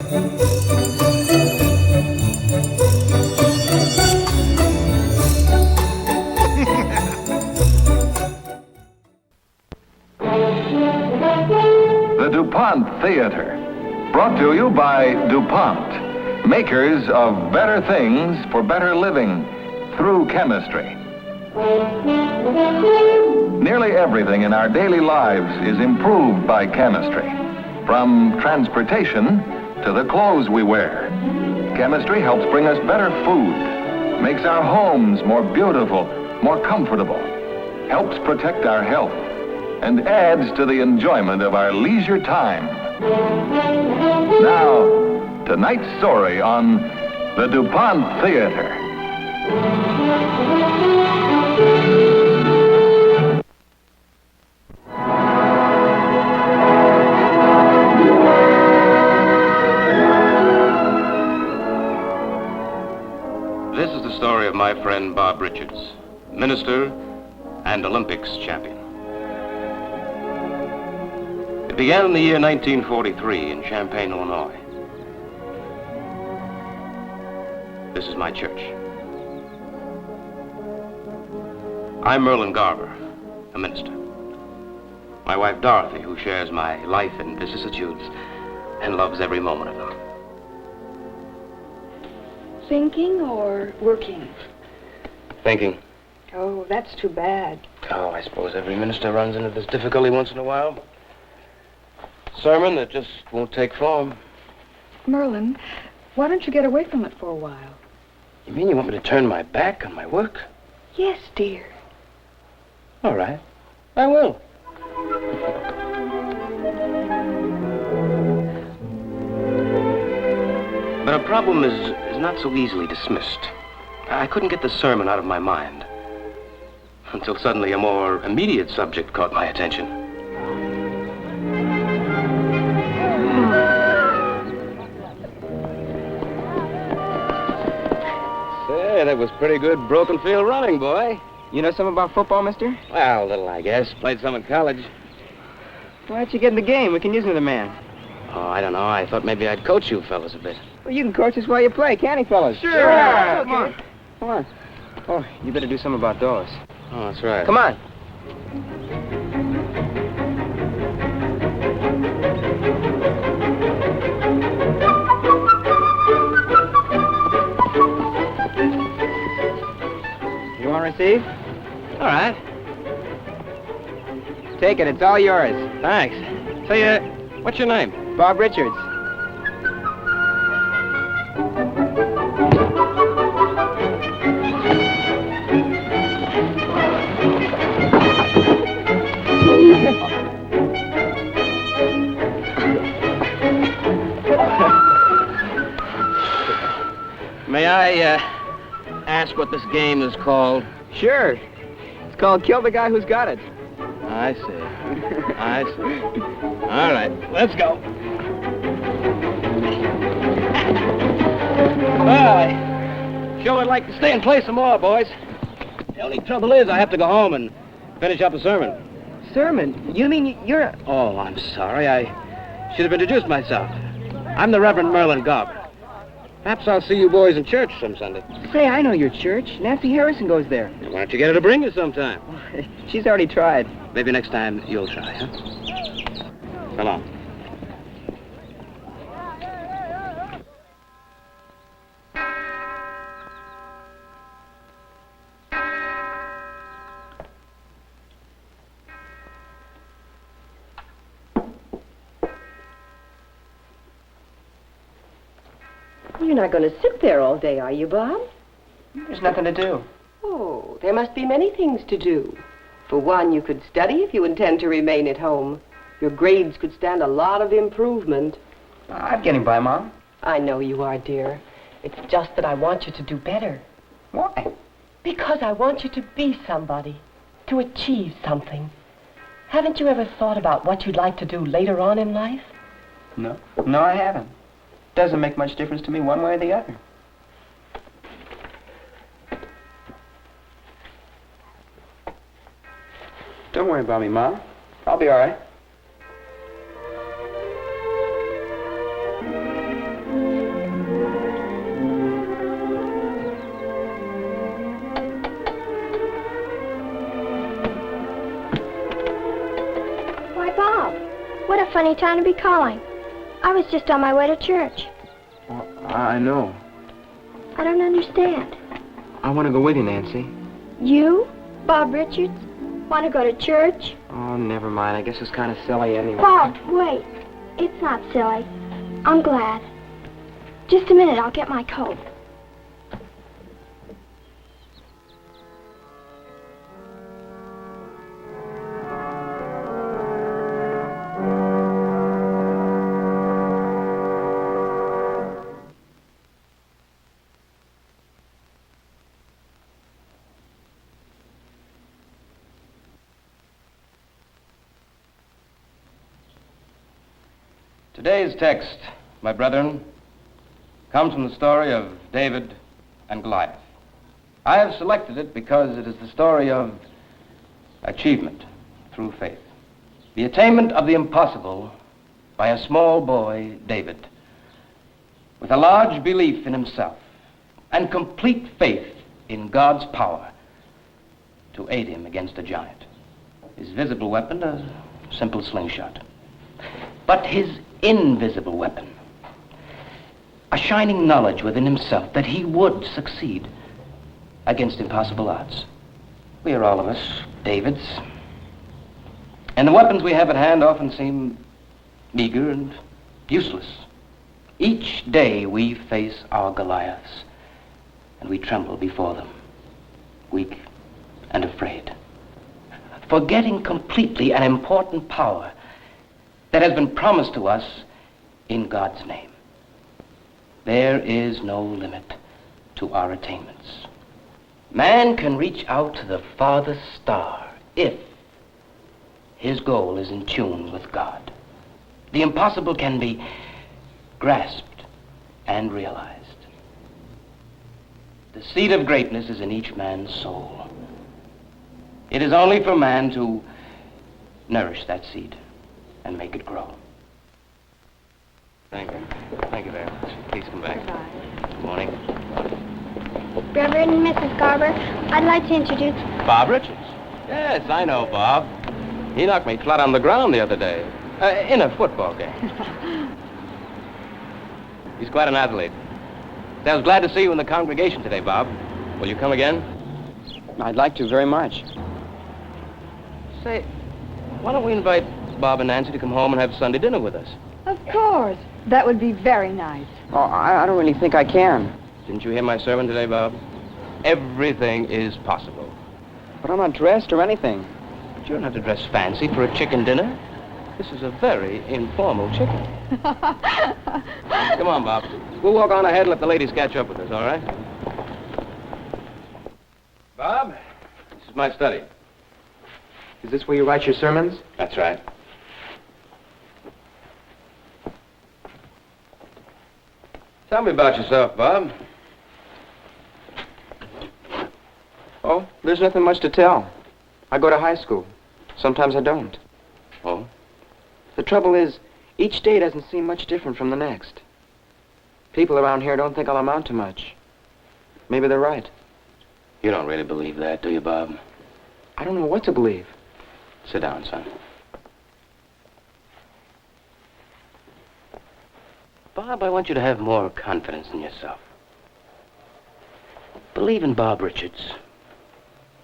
The Dupont Theater, brought to you by DuPont, makers of better things for better living through chemistry. Nearly everything in our daily lives is improved by chemistry, from transportation to the clothes we wear. Chemistry helps bring us better food, makes our homes more beautiful, more comfortable, helps protect our health, and adds to the enjoyment of our leisure time. Now, tonight's story on the Dupont Theater. This is the story of my friend Bob Richards, minister and Olympics champion. It began in the year 1943 in Champaign, Illinois. This is my church. I'm Merlin Garber, a minister. My wife Dorothy, who shares my life and vicissitudes and loves every moment of them. Thinking or working? Thinking. Oh, that's too bad. Oh, I suppose every minister runs into this difficulty once in a while. Sermon that just won't take form. Merlin, why don't you get away from it for a while? You mean you want me to turn my back on my work? Yes, dear. All right. I will. But a problem is not so easily dismissed. I couldn't get the sermon out of my mind until suddenly a more immediate subject caught my attention. Say, that was pretty good broken field running, boy. You know something about football, mister? Well, a little, I guess. Played some in college. Why don't you get in the game? We can use another man. Oh, I don't know. I thought maybe I'd coach you fellas a bit. Well, you can coach us while you play, can't he, fellas? Sure. Come on. Come on. Oh, you better do something about those. Oh, that's right. Come on. You want to receive? All right. Take it. It's all yours. Thanks. Say, what's your name? Bob Richards. May I, ask what this game is called? Sure. It's called Kill the Guy Who's Got It. I see. I see. All right, let's go. Well, I sure would like to stay and play some more, boys. The only trouble is I have to go home and finish up a sermon. Sermon? You mean you're... Oh, I'm sorry. I should have introduced myself. I'm the Reverend Merlin Garber. Perhaps I'll see you boys in church some Sunday. Say, I know your church. Nancy Harrison goes there. Now, why don't you get her to bring you sometime? She's already tried. Maybe next time you'll try, huh? So long. You're not going to sit there all day, are you, Bob? There's nothing to do. Oh, there must be many things to do. For one, you could study if you intend to remain at home. Your grades could stand a lot of improvement. I'm getting by, Mom. I know you are, dear. It's just that I want you to do better. Why? Because I want you to be somebody, to achieve something. Haven't you ever thought about what you'd like to do later on in life? No. No, I haven't. Doesn't make much difference to me one way or the other. Don't worry about me, Mom. I'll be all right. funny time to be calling. I was just on my way to church. Well, I know. I don't understand. I want to go with you, Nancy. You, Bob Richards, want to go to church? Oh, never mind. I guess it's kind of silly anyway. Bob, wait. It's not silly. I'm glad. Just a minute, I'll get my coat. Today's text, my brethren, comes from the story of David and Goliath. I have selected it because it is the story of achievement through faith. The attainment of the impossible by a small boy, David, with a large belief in himself and complete faith in God's power to aid him against a giant. His visible weapon, a simple slingshot. But his invisible weapon, a shining knowledge within himself that he would succeed against impossible odds. We are all of us Davids, and the weapons we have at hand often seem meager and useless. Each day we face our Goliaths, and we tremble before them, weak and afraid, forgetting completely an important power that has been promised to us in God's name. There is no limit to our attainments. Man can reach out to the farthest star if his goal is in tune with God. The impossible can be grasped and realized. The seed of greatness is in each man's soul. It is only for man to nourish that seed and make it grow. Thank you. Thank you very much. Please come back. Bye. Good morning. Reverend and Mrs. Garber, I'd like to introduce... Bob Richards. Yes, I know Bob. He knocked me flat on the ground the other day. In a football game. He's quite an athlete. I was glad to see you in the congregation today, Bob. Will you come again? I'd like to very much. Say, why don't we invite Bob and Nancy to come home and have Sunday dinner with us? Of course. That would be very nice. Oh, I don't really think I can. Didn't you hear my sermon today, Bob? Everything is possible. But I'm not dressed or anything. But you don't have to dress fancy for a chicken dinner. This is a very informal chicken. Come on, Bob. We'll walk on ahead and let the ladies catch up with us, all right? Bob, this is my study. Is this where you write your sermons? That's right. Tell me about yourself, Bob. Oh, there's nothing much to tell. I go to high school. Sometimes I don't. Oh? The trouble is, each day doesn't seem much different from the next. People around here don't think I'll amount to much. Maybe they're right. You don't really believe that, do you, Bob? I don't know what to believe. Sit down, son. Bob, I want you to have more confidence in yourself. Believe in Bob Richards,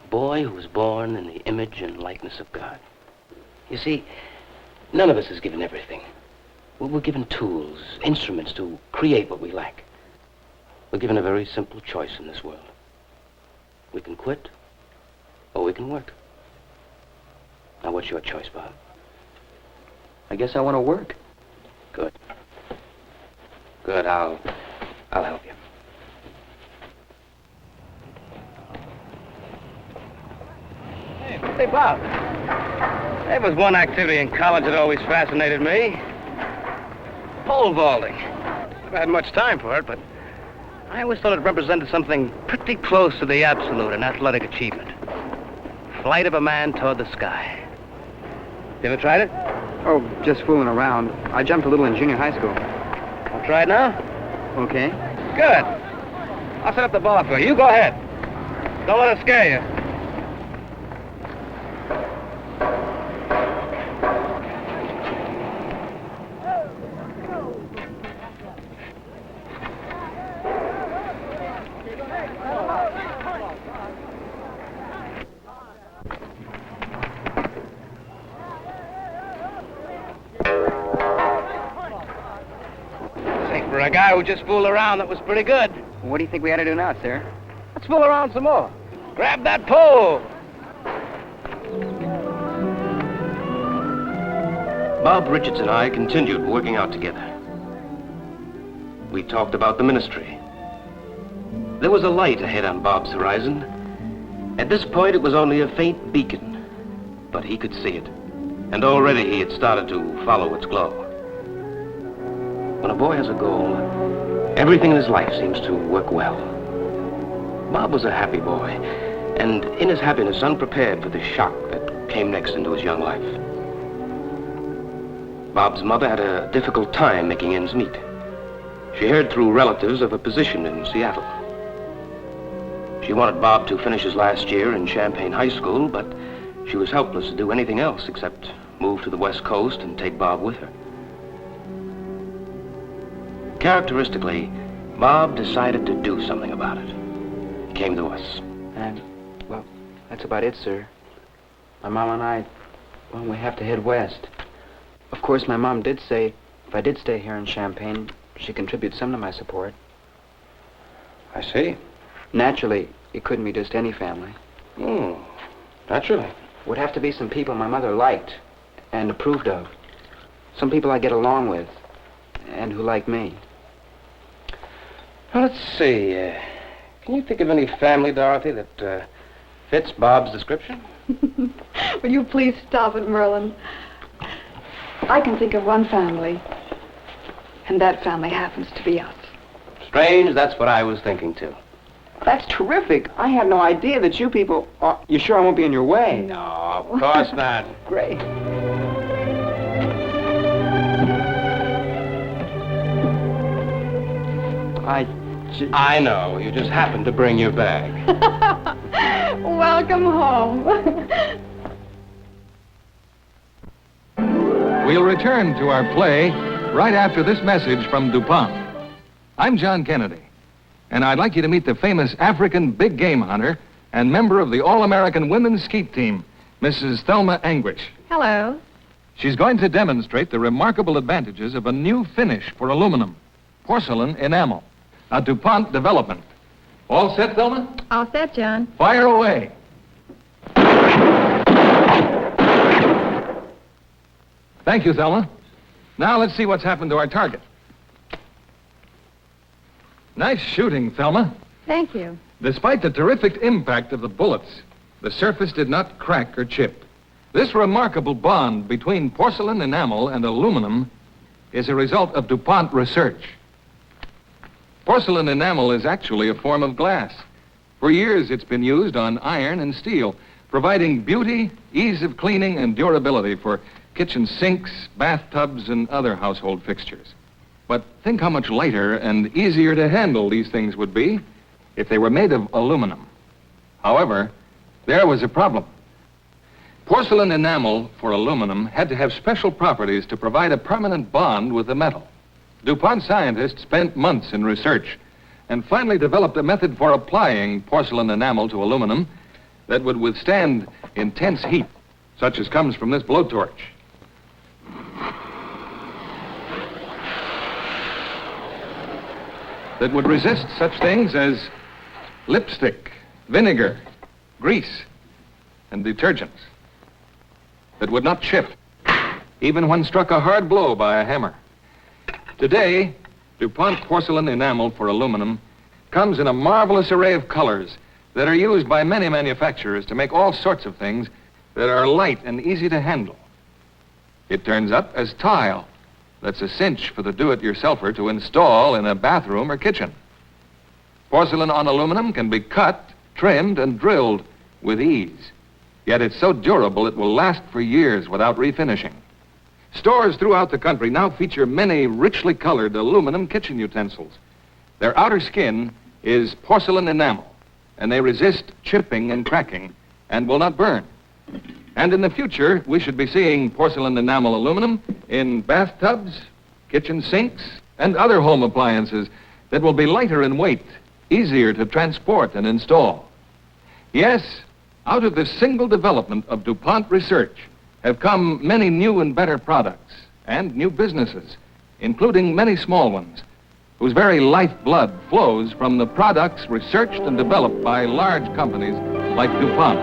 a boy who was born in the image and likeness of God. You see, none of us is given everything. We're given tools, instruments to create what we lack. We're given a very simple choice in this world. We can quit, or we can work. Now, what's your choice, Bob? I guess I want to work. Good. Good, I'll help you. Hey, Bob. There was one activity in college that always fascinated me. Pole vaulting. Never had much time for it, but I always thought it represented something pretty close to the absolute in athletic achievement. Flight of a man toward the sky. You ever tried it? Oh, just fooling around. I jumped a little in junior high school. Want to try it now? Okay. Good. I'll set up the bar for you. You go ahead. Don't let it scare you. For a guy who just fooled around, that was pretty good. What do you think we ought to do now, sir? Let's fool around some more. Grab that pole. Bob Richards and I continued working out together. We talked about the ministry. There was a light ahead on Bob's horizon. At this point, it was only a faint beacon, but he could see it, and already he had started to follow its glow. When a boy has a goal, everything in his life seems to work well. Bob was a happy boy, and in his happiness, unprepared for the shock that came next into his young life. Bob's mother had a difficult time making ends meet. She heard through relatives of a position in Seattle. She wanted Bob to finish his last year in Champaign High School, but she was helpless to do anything else except move to the West Coast and take Bob with her. Characteristically, Bob decided to do something about it. He came to us. And, well, that's about it, sir. My mom and I, well, we have to head west. Of course, my mom did say if I did stay here in Champaign, she'd contribute some to my support. I see. Naturally, it couldn't be just any family. Naturally. Would have to be some people my mother liked and approved of. Some people I get along with and who like me. Well, let's see. Can you think of any family, Dorothy, that fits Bob's description? Will you please stop it, Merlin? I can think of one family, and that family happens to be us. Strange, that's what I was thinking, too. That's terrific. I had no idea that you people... you sure I won't be in your way? No, of course not. Great. I know. You just happened to bring your bag. Welcome home. We'll return to our play right after this message from Dupont. I'm John Kennedy, and I'd like you to meet the famous African big game hunter and member of the All-American women's skeet team, Mrs. Thelma Anguish. Hello. She's going to demonstrate the remarkable advantages of a new finish for aluminum, porcelain enamel, a Dupont development. All set, Thelma? All set, John. Fire away. Thank you, Thelma. Now let's see what's happened to our target. Nice shooting, Thelma. Thank you. Despite the terrific impact of the bullets, the surface did not crack or chip. This remarkable bond between porcelain enamel and aluminum is a result of DuPont research. Porcelain enamel is actually a form of glass. For years, it's been used on iron and steel, providing beauty, ease of cleaning, and durability for kitchen sinks, bathtubs, and other household fixtures. But think how much lighter and easier to handle these things would be if they were made of aluminum. However, there was a problem. Porcelain enamel for aluminum had to have special properties to provide a permanent bond with the metal. DuPont scientists spent months in research and finally developed a method for applying porcelain enamel to aluminum that would withstand intense heat, such as comes from this blowtorch. That would resist such things as lipstick, vinegar, grease, and detergents. That would not chip, even when struck a hard blow by a hammer. Today, DuPont porcelain enamel for aluminum comes in a marvelous array of colors that are used by many manufacturers to make all sorts of things that are light and easy to handle. It turns up as tile. That's a cinch for the do-it-yourselfer to install in a bathroom or kitchen. Porcelain on aluminum can be cut, trimmed, and drilled with ease. Yet it's so durable it will last for years without refinishing. Stores throughout the country now feature many richly colored aluminum kitchen utensils. Their outer skin is porcelain enamel, and they resist chipping and cracking and will not burn. And in the future, we should be seeing porcelain enamel aluminum in bathtubs, kitchen sinks, and other home appliances that will be lighter in weight, easier to transport and install. Yes, out of this single development of DuPont research have come many new and better products and new businesses, including many small ones, whose very lifeblood flows from the products researched and developed by large companies like Dupont,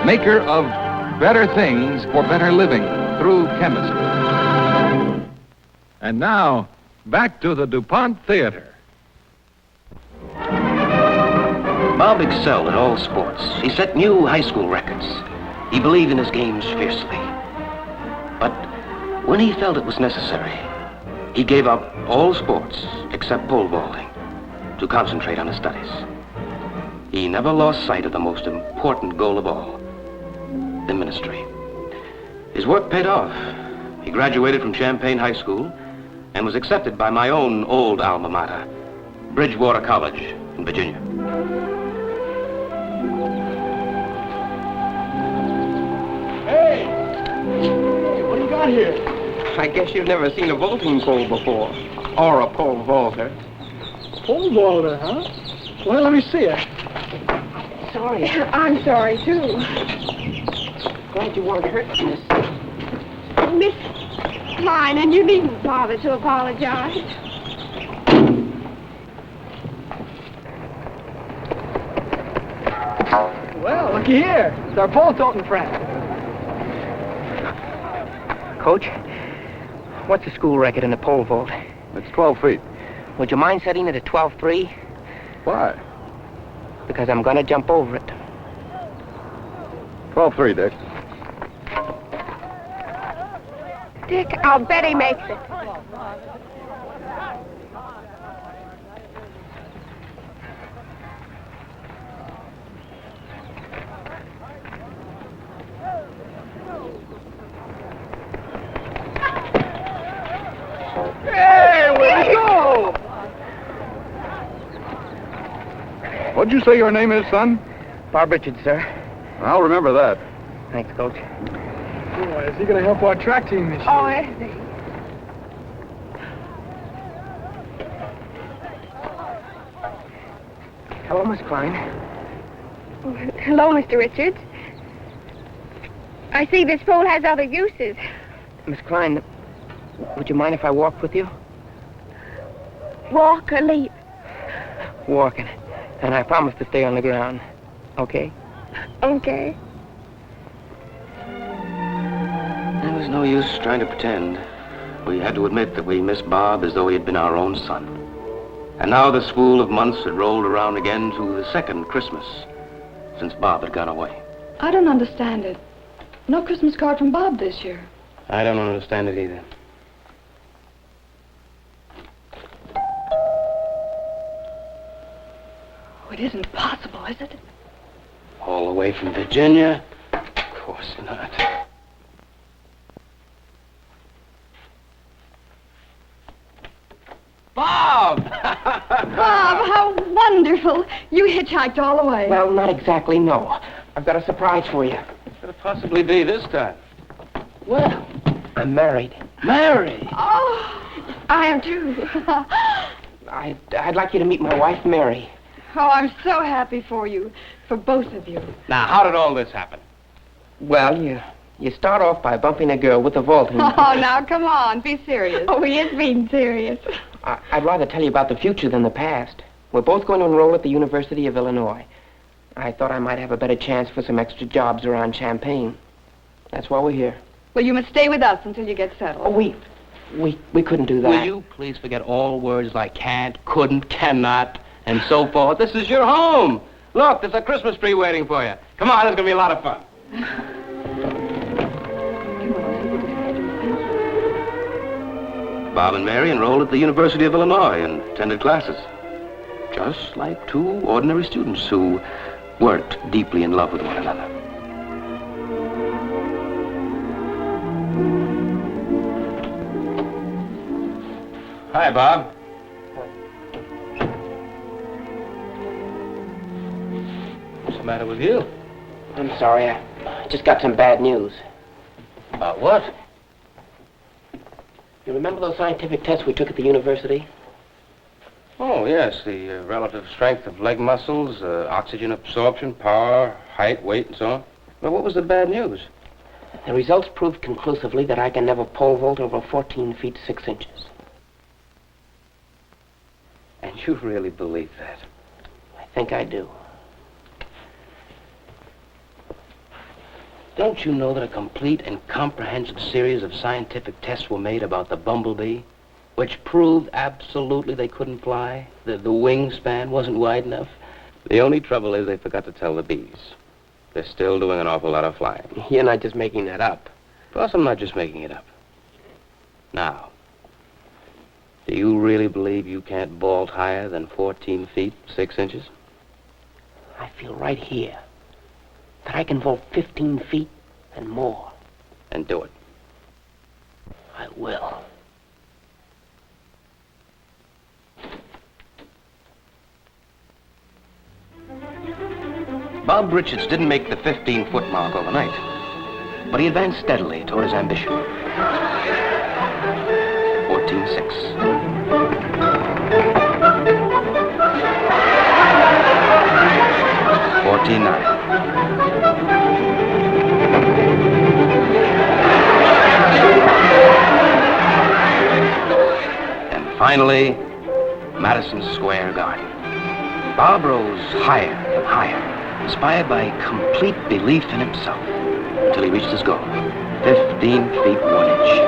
maker of better things for better living through chemistry. And now, back to the Dupont Theater. Bob excelled at all sports. He set new high school records. He believed in his games fiercely. But when he felt it was necessary, he gave up all sports except pole vaulting to concentrate on his studies. He never lost sight of the most important goal of all, the ministry. His work paid off. He graduated from Champaign High School and was accepted by my own old alma mater, Bridgewater College in Virginia. Hey, what do you got here? I guess you've never seen a vaulting pole before, or a pole vaulter. Pole vaulter, huh? Well, let me see it. Sorry. I'm sorry, too. Glad you weren't hurt, miss. Miss Klein, and you needn't bother to apologize. Well, looky here. It's our pole toting friend. Coach, what's the school record in the pole vault? It's 12 feet. Would you mind setting it at 12.3? Why? Because I'm going to jump over it. 12.3, Dick. Dick, I'll bet he makes it. Hey, where'd he go? What'd you say your name is, son? Bob Richards, sir. I'll remember that. Thanks, Coach. Boy, is he going to help our track team this year? Oh, is he? Hello, Miss Klein. Hello, Mr. Richards. I see this pole has other uses. Miss Klein, would you mind if I walked with you? Walk or leap. Walking. And I promise to stay on the ground. Okay? Okay. There was no use trying to pretend. We had to admit that we missed Bob as though he had been our own son. And now the spool of months had rolled around again to the second Christmas since Bob had gone away. I don't understand it. No Christmas card from Bob this year. I don't understand it either. Oh, it isn't possible, is it? All the way from Virginia? Of course not. Bob! Bob, how wonderful. You hitchhiked all the way. Well, not exactly, no. I've got a surprise for you. What could it possibly be this time? Well, I'm married. Married? Oh, I am too. I'd like you to meet my wife, Mary. Oh, I'm so happy for you, for both of you. Now, how did all this happen? Well, you start off by bumping a girl with a vaulting. Oh, now, come on, be serious. Oh, he is being serious. I'd rather tell you about the future than the past. We're both going to enroll at the University of Illinois. I thought I might have a better chance for some extra jobs around Champaign. That's why we're here. Well, you must stay with us until you get settled. Oh, we couldn't do that. Will you please forget all words like can't, couldn't, cannot, and so forth? This is your home. Look, there's a Christmas tree waiting for you. Come on, it's going to be a lot of fun. Bob and Mary enrolled at the University of Illinois and attended classes. Just like two ordinary students who weren't deeply in love with one another. Hi, Bob. What's the matter with you? I'm sorry, I just got some bad news. About what? You remember those scientific tests we took at the university? Oh, yes, the relative strength of leg muscles, oxygen absorption, power, height, weight, and so on. Well, what was the bad news? The results proved conclusively that I can never pole vault over 14 feet 6 inches. you really believe that? I think I do. Don't you know that a complete and comprehensive series of scientific tests were made about the bumblebee, which proved absolutely they couldn't fly? The wingspan wasn't wide enough. The only trouble is they forgot to tell the bees. They're still doing an awful lot of flying. You're not just making that up. Plus, I'm not just making it up. Now, do you really believe you can't vault higher than 14 feet, 6 inches? I feel right here that I can vault 15 feet and more. And do it. I will. Bob Richards didn't make the 15-foot mark overnight, but he advanced steadily toward his ambition. 14.6. 14.9. And finally, Madison Square Garden. Bob rose higher and higher, inspired by complete belief in himself, until he reached his goal, 15 feet 1 inch.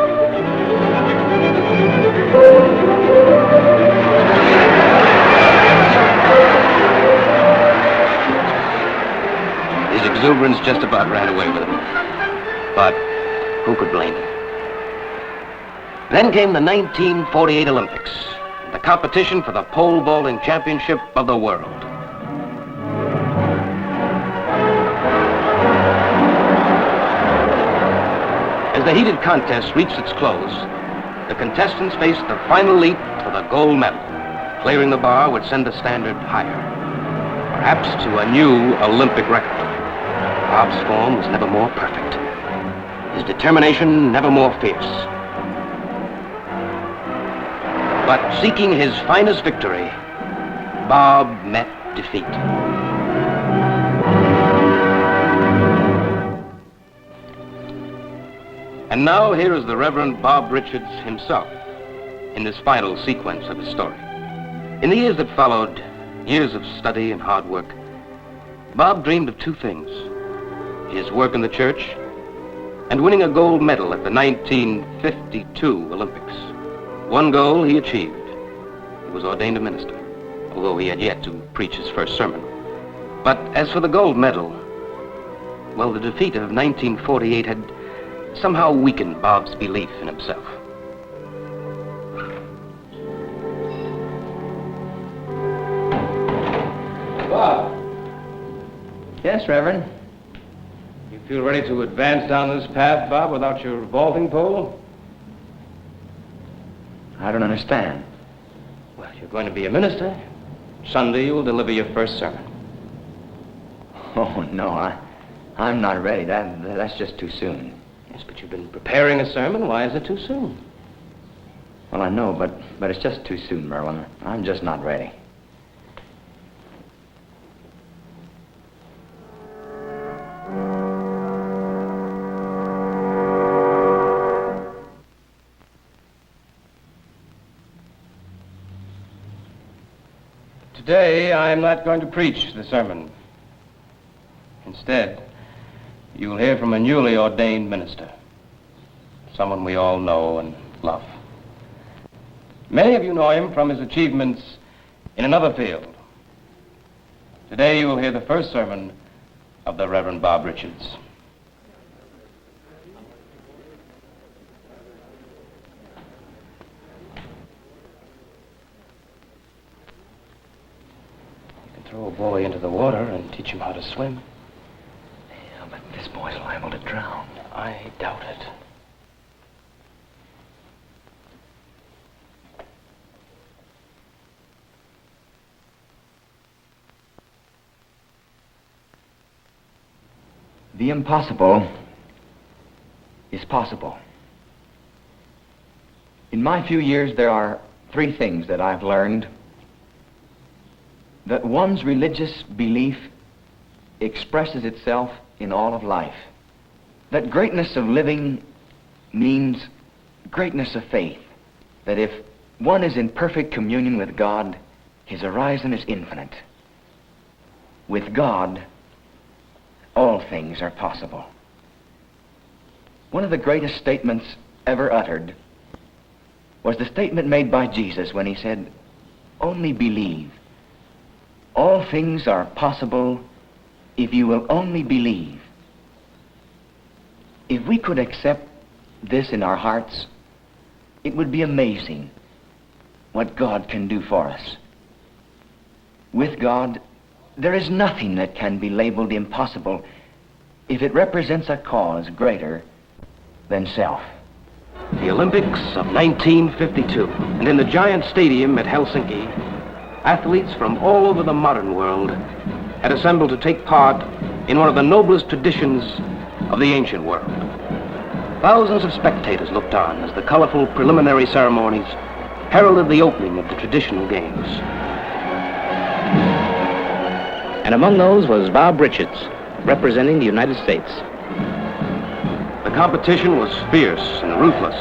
His exuberance just about ran away with him. But who could blame him? Then came the 1948 Olympics, the competition for the pole vaulting championship of the world. As the heated contest reached its close, the contestants faced the final leap for the gold medal. Clearing the bar would send the standard higher, perhaps to a new Olympic record. Bob's form was never more perfect, his determination never more fierce. But seeking his finest victory, Bob met defeat. And now here is the Reverend Bob Richards himself in this final sequence of his story. In the years that followed, years of study and hard work, Bob dreamed of two things: his work in the church and winning a gold medal at the 1952 Olympics. One goal he achieved. He was ordained a minister, although he had yet to preach his first sermon. But as for the gold medal, well, the defeat of 1948 had somehow weakened Bob's belief in himself. Bob, Yes, Reverend. you feel ready to advance down this path, Bob, without your vaulting pole? I don't understand. Well, you're going to be a minister. Sunday you will deliver your first sermon. Oh, no, I'm not ready. That's just too soon. Yes, but you've been preparing a sermon. Why is it too soon? Well, I know, but it's just too soon, Merlin. I'm just not ready. Today, I'm not going to preach the sermon. Instead, you'll hear from a newly ordained minister, someone we all know and love. Many of you know him from his achievements in another field. Today, you will hear the first sermon of the Reverend Bob Richards. Throw a boy into the water and teach him how to swim. Yeah, but this boy's liable to drown. I doubt it. The impossible is possible. In my few years, there are three things that I've learned. That one's religious belief expresses itself in all of life. That greatness of living means greatness of faith. That if one is in perfect communion with God, His horizon is infinite. With God, all things are possible. One of the greatest statements ever uttered was the statement made by Jesus when he said, "Only believe. All things are possible if you will only believe." If we could accept this in our hearts, it would be amazing what God can do for us. With God, there is nothing that can be labeled impossible if it represents a cause greater than self. The Olympics of 1952, and in the giant stadium at Helsinki, athletes from all over the modern world had assembled to take part in one of the noblest traditions of the ancient world. Thousands of spectators looked on as the colorful preliminary ceremonies heralded the opening of the traditional games. And among those was Bob Richards, representing the United States. The competition was fierce and ruthless.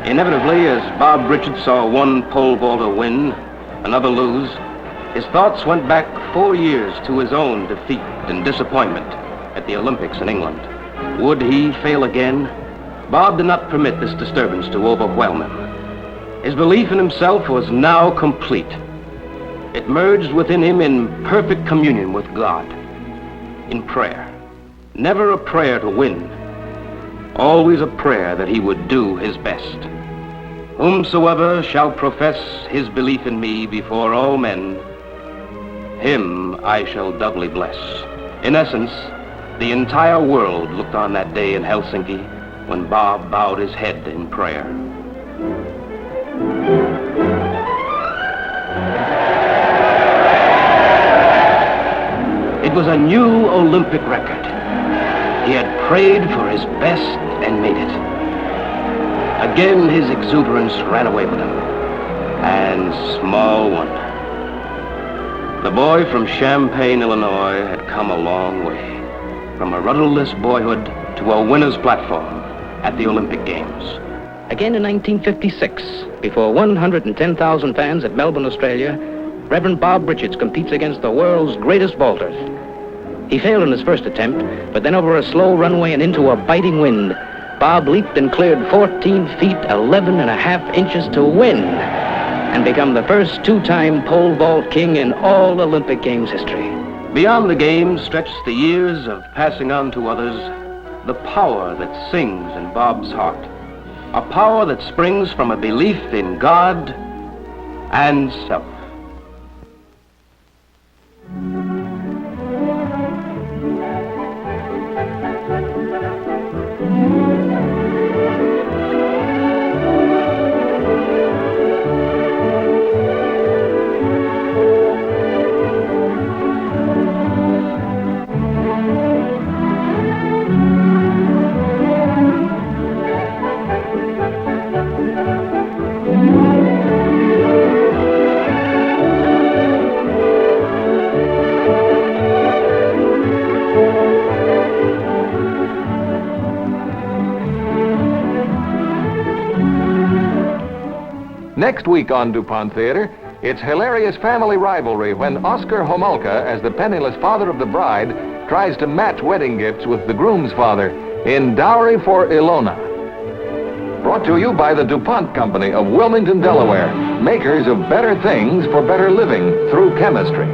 Inevitably, as Bob Richards saw one pole vaulter win, another lose, his thoughts went back 4 years to his own defeat and disappointment at the Olympics in England. Would he fail again? Bob did not permit this disturbance to overwhelm him. His belief in himself was now complete. It merged within him in perfect communion with God, in prayer. Never a prayer to win, always a prayer that he would do his best. Whomsoever shall profess his belief in me before all men, him I shall doubly bless. In essence, the entire world looked on that day in Helsinki when Bob bowed his head in prayer. It was a new Olympic record. He had prayed for his best and made it. Again, his exuberance ran away with him. And small wonder. The boy from Champaign, Illinois had come a long way. From a rudderless boyhood to a winner's platform at the Olympic Games. Again in 1956, before 110,000 fans at Melbourne, Australia, Reverend Bob Richards competes against the world's greatest vaulters. He failed in his first attempt, but then over a slow runway and into a biting wind, Bob leaped and cleared 14 feet, 11 and a half inches to win, and become the first two-time pole vault king in all Olympic Games history. Beyond the Games stretched the years of passing on to others the power that sings in Bob's heart. A power that springs from a belief in God and self. Next week on Dupont Theater, it's hilarious family rivalry when Oscar Homolka, as the penniless father of the bride, tries to match wedding gifts with the groom's father in Dowry for Ilona. Brought to you by the DuPont Company of Wilmington, Delaware, makers of better things for better living through chemistry.